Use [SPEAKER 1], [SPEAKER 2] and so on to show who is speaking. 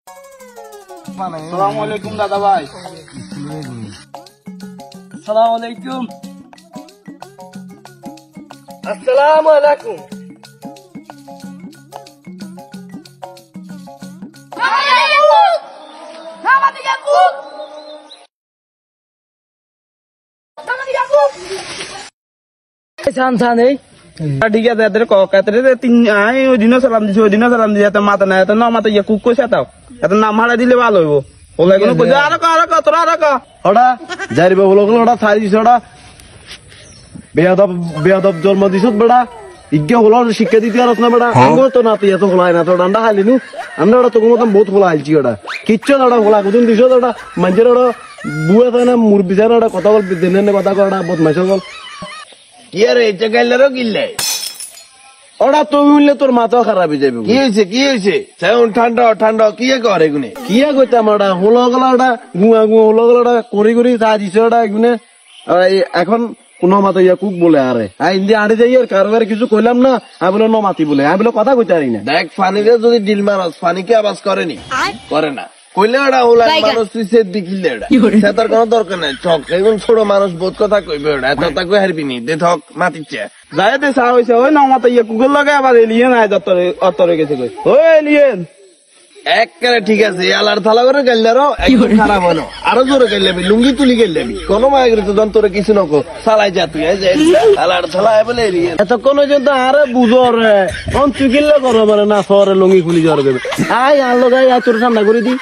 [SPEAKER 1] আসসালামু আলাইকুম দাদা ভাই। আসসালামু আলাইকুম। আসসালামু আলাইকুম। ঠিক আছে এদের ওই দিনও সালাম দিছি, ওই দিনও সালাম দিছি, এত মাথা নাই, এত না মাথা ইয়ে কুক কইছে তাও এত নাম হারা দিলে ভালো হইব। ওলা কোনো কইছে আর কা তোরা আর কা
[SPEAKER 2] ওটা যাইবে বলো ওটা ছাড়ি দিছ, ওটা বেয়াদব জন্ম দিছ বেড়া। ইজ্ঞা হলো শিক্ষা দিতে আর না বেড়া। আঙ্গুর তো নাতি এত হলাই না, তো ডান্ডা খাইলি নু আমরা ওটা তোর মতন বহুত হলা আইছি। ওটা কিচ্ছু ওটা হলা কুদিন দিছ, ওটা মানুষের ওটা বুয়ে থাকে না মুর বিচার ওটা কথা বল দিনে কথা কর, ওটা বহুত মাইসর বল
[SPEAKER 1] কি আর এইটা গাইলারও কিনলে
[SPEAKER 2] ওটা তুই উঠলে তোর মাথা খারাপ হয়ে যাবে।
[SPEAKER 1] কি হয়েছে কি হয়েছে ঠান্ডা ঠান্ডা কি করে এগুনে
[SPEAKER 2] কি কইতাম ওটা হলো গলা ওটা গুয়া গুয়া হলো গলা ওটা করি করি চা দিছে ওটা এগুনে। এখন কোন মাথা ইয়া কুক বলে আরে ইন্দি আড়ে যাই আর কারবার কিছু কইলাম না আমি বলে ন মাতি বলে আমি বলে কথা কইতে পারি না।
[SPEAKER 1] দেখ ফানিকে যদি ডিল মারস ফানিকে আওয়াজ করেনি করে না কইলে ওটা ওলা মানুষ তুই সে দিকিলে ওটা সেটার কোনো দরকার নাই। চক এখন ছোট মানুষ বহুত কথা কইবে ওটা এত কথা কই হারবি নি দে থক মাতিচ্ছে যাই দে চা হইছে ওই না মাথা ইয়া কুকুর লাগে আবার এলিয়েন আয় অতরে গেছে কই ওই এলিয়েন একবারে ঠিক আছে আলার থালা করে গেলারও একদম খারাপ হলো আরো জোরে গেলাবি লুঙ্গি তুলি গেলাবি কোনো মায়ের তো যন্ত্রে কিছু নকো চালাই যা তুই আলার থালা বলে এলিয়েন
[SPEAKER 2] এতক্ষণ পর্যন্ত আরে বুঝো রে তুই কিনলে করো মানে না শহরে লুঙ্গি খুলি যাওয়ার আয় আনলো গাই তোর ঠান্ডা করে দি